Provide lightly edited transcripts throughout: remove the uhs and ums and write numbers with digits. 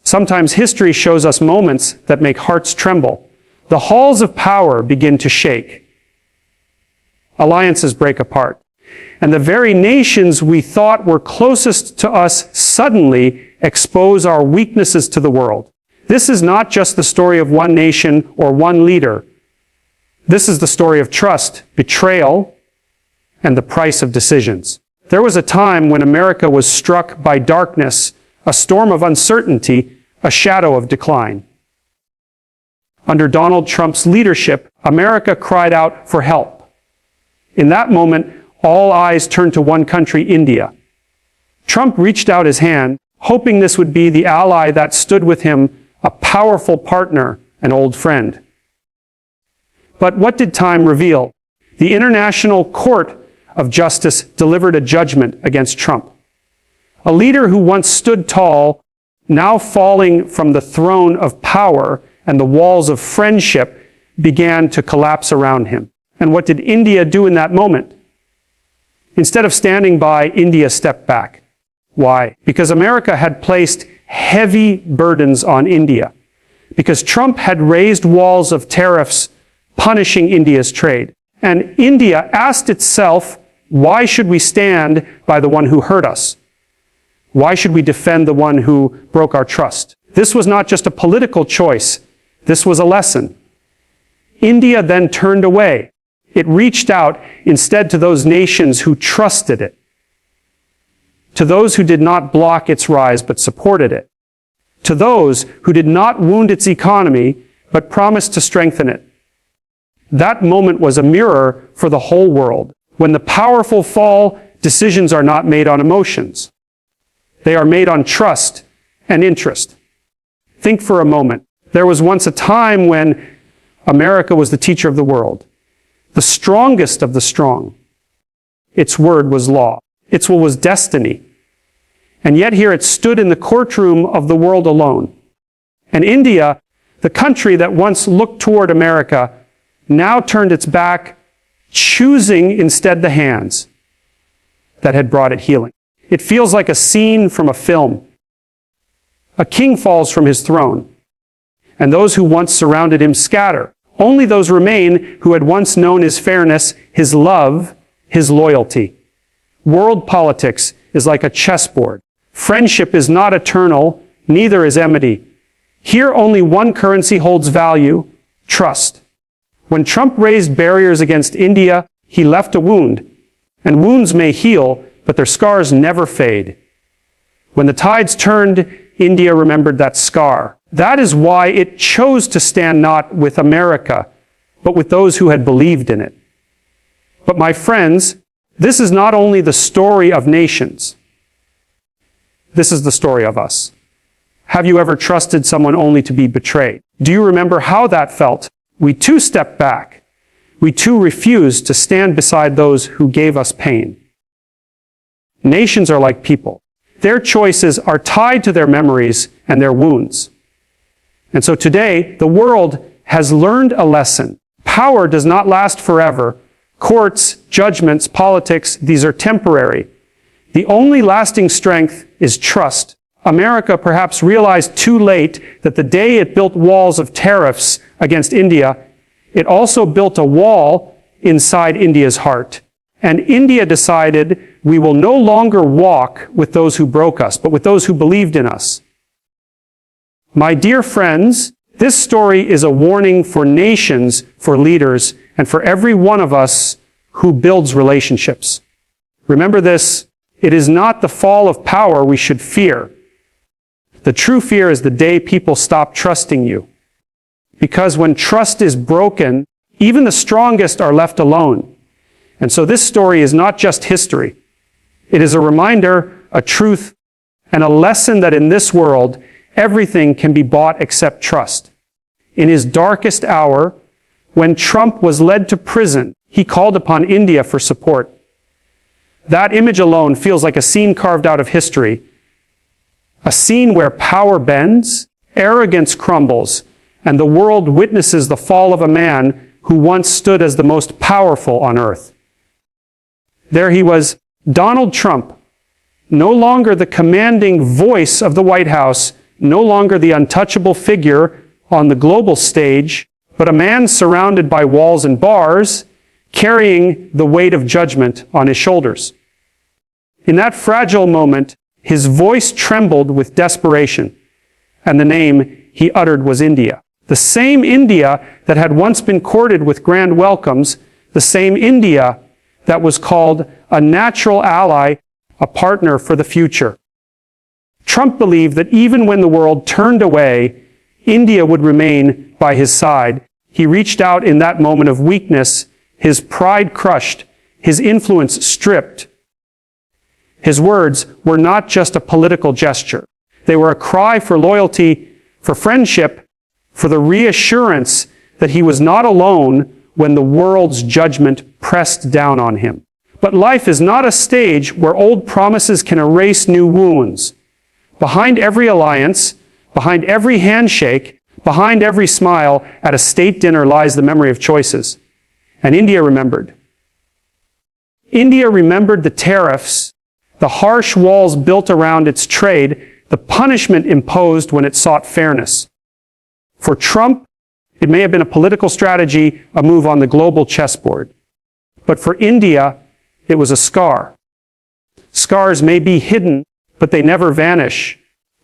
Sometimes history shows us moments that make hearts tremble. The halls of power begin to shake. Alliances break apart. And the very nations we thought were closest to us suddenly expose our weaknesses to the world. This is not just the story of one nation or one leader. This is the story of trust, betrayal, and the price of decisions. There was a time when America was struck by darkness, a storm of uncertainty, a shadow of decline. Under Donald Trump's leadership, America cried out for help. In that moment, all eyes turned to one country, India. Trump reached out his hand, hoping this would be the ally that stood with him, a powerful partner, an old friend. But what did time reveal? The International Court of Justice delivered a judgment against Trump. A leader who once stood tall, now falling from the throne of power and the walls of friendship, began to collapse around him. And what did India do in that moment? Instead of standing by, India stepped back. Why? Because America had placed heavy burdens on India. Because Trump had raised walls of tariffs punishing India's trade. And India asked itself, why should we stand by the one who hurt us? Why should we defend the one who broke our trust? This was not just a political choice. This was a lesson. India then turned away. It reached out instead to those nations who trusted it, to those who did not block its rise but supported it, to those who did not wound its economy but promised to strengthen it. That moment was a mirror for the whole world. When the powerful fall, decisions are not made on emotions. They are made on trust and interest. Think for a moment. There was once a time when America was the teacher of the world, the strongest of the strong. Its word was law. Its will was destiny. And yet here it stood in the courtroom of the world alone. And India, the country that once looked toward America, now turned its back, choosing instead the hands that had brought it healing. It feels like a scene from a film. A king falls from his throne, and those who once surrounded him scatter. Only those remain who had once known his fairness, his love, his loyalty. World politics is like a chessboard. Friendship is not eternal, neither is enmity. Here only one currency holds value, trust. When Trump raised barriers against India, he left a wound. And wounds may heal, but their scars never fade. When the tides turned, India remembered that scar. That is why it chose to stand not with America, but with those who had believed in it. But my friends, this is not only the story of nations. This is the story of us. Have you ever trusted someone only to be betrayed? Do you remember how that felt? We too stepped back. We too refused to stand beside those who gave us pain. Nations are like people. Their choices are tied to their memories and their wounds. And so today, the world has learned a lesson. Power does not last forever. Courts, judgments, politics, these are temporary. The only lasting strength is trust. America perhaps realized too late that the day it built walls of tariffs against India, it also built a wall inside India's heart. And India decided, we will no longer walk with those who broke us, but with those who believed in us. My dear friends, this story is a warning for nations, for leaders, and for every one of us who builds relationships. Remember this, it is not the fall of power we should fear. The true fear is the day people stop trusting you. Because when trust is broken, even the strongest are left alone. And so this story is not just history. It is a reminder, a truth, and a lesson that in this world, everything can be bought except trust. In his darkest hour, when Trump was led to prison, he called upon India for support. That image alone feels like a scene carved out of history. A scene where power bends, arrogance crumbles, and the world witnesses the fall of a man who once stood as the most powerful on earth. There he was, Donald Trump, no longer the commanding voice of the White House, no longer the untouchable figure on the global stage, but a man surrounded by walls and bars, carrying the weight of judgment on his shoulders. In that fragile moment, his voice trembled with desperation, and the name he uttered was India. The same India that had once been courted with grand welcomes, the same India that was called a natural ally, a partner for the future. Trump believed that even when the world turned away, India would remain by his side. He reached out in that moment of weakness, his pride crushed, his influence stripped. His words were not just a political gesture. They were a cry for loyalty, for friendship, for the reassurance that he was not alone when the world's judgment pressed down on him. But life is not a stage where old promises can erase new wounds. Behind every alliance, behind every handshake, behind every smile at a state dinner lies the memory of choices. And India remembered. India remembered the tariffs, the harsh walls built around its trade, the punishment imposed when it sought fairness. For Trump, it may have been a political strategy, a move on the global chessboard. But for India, it was a scar. Scars may be hidden, but they never vanish.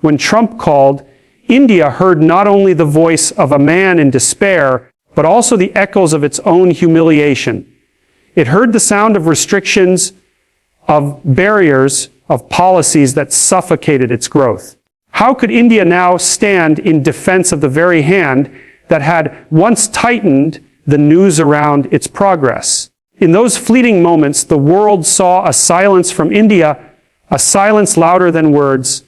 When Trump called, India heard not only the voice of a man in despair, but also the echoes of its own humiliation. It heard the sound of restrictions, of barriers, of policies that suffocated its growth. How could India now stand in defense of the very hand that had once tightened the noose around its progress? In those fleeting moments, the world saw a silence from India, a silence louder than words,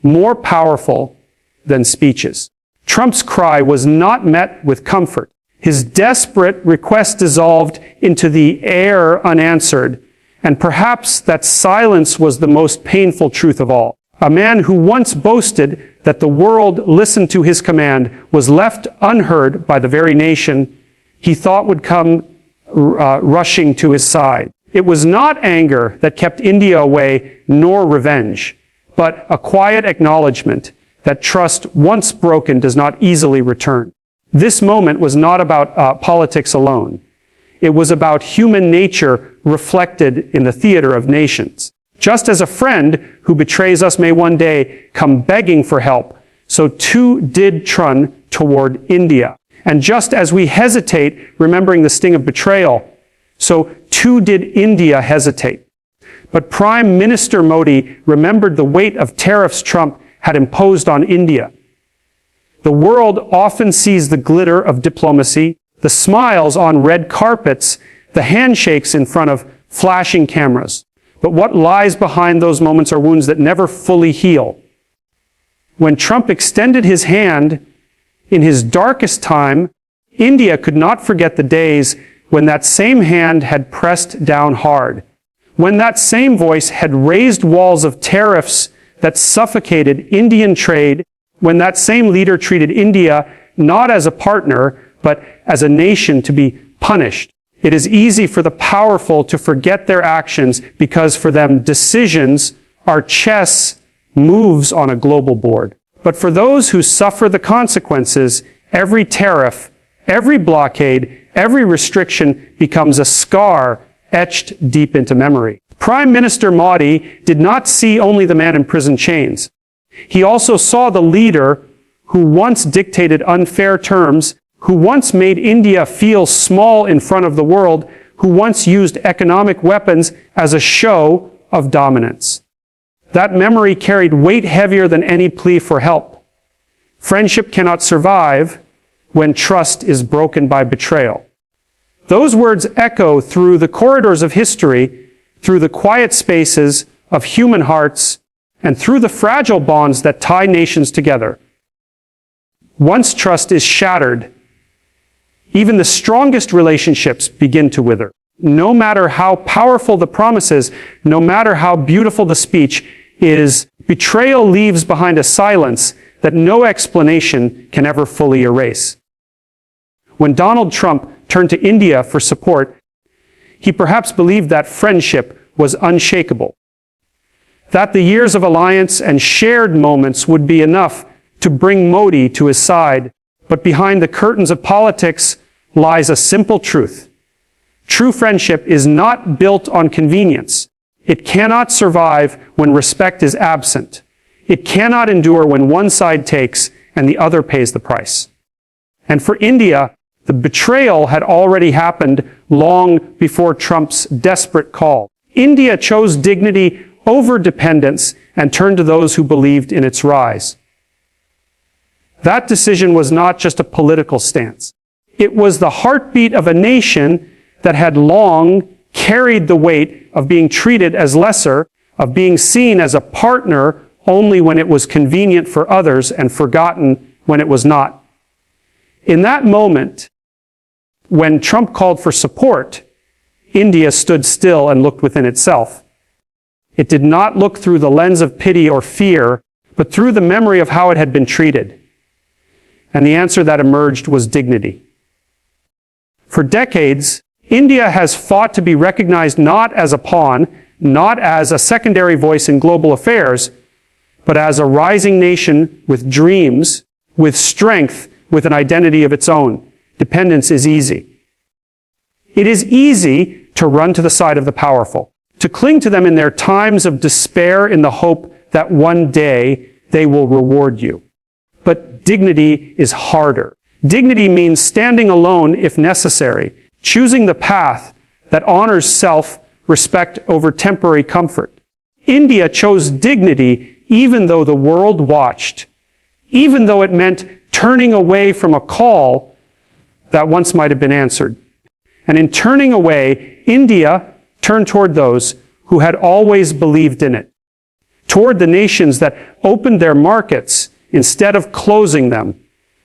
more powerful than speeches. Trump's cry was not met with comfort. His desperate request dissolved into the air unanswered, and perhaps that silence was the most painful truth of all. A man who once boasted that the world listened to his command was left unheard by the very nation he thought would come rushing to his side. It was not anger that kept India away, nor revenge, but a quiet acknowledgement that trust once broken does not easily return. This moment was not about politics alone. It was about human nature reflected in the theater of nations. Just as a friend who betrays us may one day come begging for help, so too did Trump toward India. And just as we hesitate, remembering the sting of betrayal, so too did India hesitate. But Prime Minister Modi remembered the weight of tariffs Trump had imposed on India. The world often sees the glitter of diplomacy, the smiles on red carpets, the handshakes in front of flashing cameras. But what lies behind those moments are wounds that never fully heal. When Trump extended his hand in his darkest time, India could not forget the days when that same hand had pressed down hard, when that same voice had raised walls of tariffs that suffocated Indian trade, when that same leader treated India not as a partner, but as a nation to be punished. It is easy for the powerful to forget their actions because for them decisions are chess moves on a global board. But for those who suffer the consequences, every tariff, every blockade, every restriction becomes a scar etched deep into memory. Prime Minister Modi did not see only the man in prison chains. He also saw the leader who once dictated unfair terms, who once made India feel small in front of the world, who once used economic weapons as a show of dominance. That memory carried weight heavier than any plea for help. Friendship cannot survive when trust is broken by betrayal. Those words echo through the corridors of history, through the quiet spaces of human hearts, and through the fragile bonds that tie nations together. Once trust is shattered, even the strongest relationships begin to wither. No matter how powerful the promises, no matter how beautiful the speech is, betrayal leaves behind a silence that no explanation can ever fully erase. When Donald Trump turned to India for support, he perhaps believed that friendship was unshakable, that the years of alliance and shared moments would be enough to bring Modi to his side, but behind the curtains of politics lies a simple truth. True friendship is not built on convenience. It cannot survive when respect is absent. It cannot endure when one side takes and the other pays the price. And for India, the betrayal had already happened long before Trump's desperate call. India chose dignity over dependence and turned to those who believed in its rise. That decision was not just a political stance. It was the heartbeat of a nation that had long carried the weight of being treated as lesser, of being seen as a partner only when it was convenient for others and forgotten when it was not. In that moment, when Trump called for support, India stood still and looked within itself. It did not look through the lens of pity or fear, but through the memory of how it had been treated. And the answer that emerged was dignity. For decades, India has fought to be recognized not as a pawn, not as a secondary voice in global affairs, but as a rising nation with dreams, with strength, with an identity of its own. Dependence is easy. It is easy to run to the side of the powerful, to cling to them in their times of despair in the hope that one day they will reward you. But dignity is harder. Dignity means standing alone if necessary, choosing the path that honors self-respect over temporary comfort. India chose dignity even though the world watched, even though it meant turning away from a call that once might have been answered. And in turning away, India turned toward those who had always believed in it, toward the nations that opened their markets instead of closing them,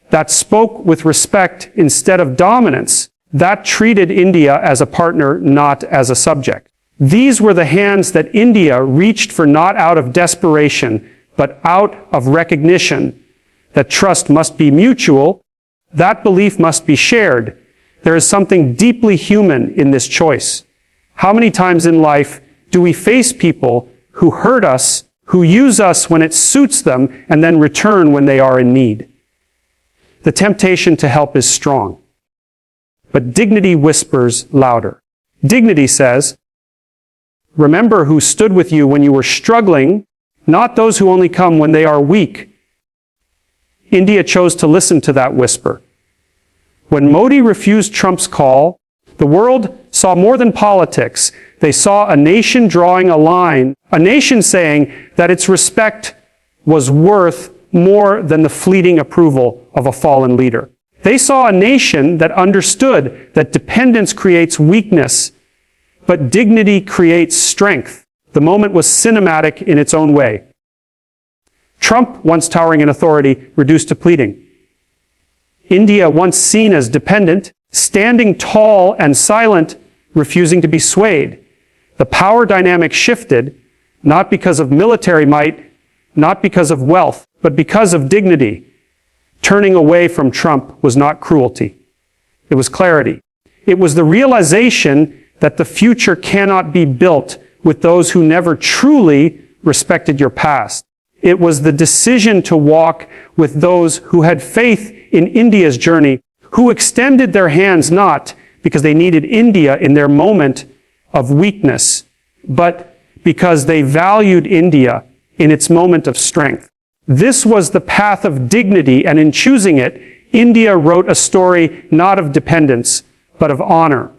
that spoke with respect instead of dominance, that treated India as a partner, not as a subject. These were the hands that India reached for, not out of desperation, but out of recognition that trust must be mutual, that belief must be shared. There is something deeply human in this choice. How many times in life do we face people who hurt us, who use us when it suits them, and then return when they are in need? The temptation to help is strong. But dignity whispers louder. Dignity says, remember who stood with you when you were struggling, not those who only come when they are weak. India chose to listen to that whisper. When Modi refused Trump's call, the world saw more than politics. They saw a nation drawing a line, a nation saying that its respect was worth more than the fleeting approval of a fallen leader. They saw a nation that understood that dependence creates weakness, but dignity creates strength. The moment was cinematic in its own way. Trump, once towering in authority, reduced to pleading. India, once seen as dependent, standing tall and silent, refusing to be swayed. The power dynamic shifted, not because of military might, not because of wealth, but because of dignity. Turning away from Trump was not cruelty. It was clarity. It was the realization that the future cannot be built with those who never truly respected your past. It was the decision to walk with those who had faith in India's journey, who extended their hands not because they needed India in their moment of weakness, but because they valued India in its moment of strength. This was the path of dignity, and in choosing it, India wrote a story not of dependence, but of honor.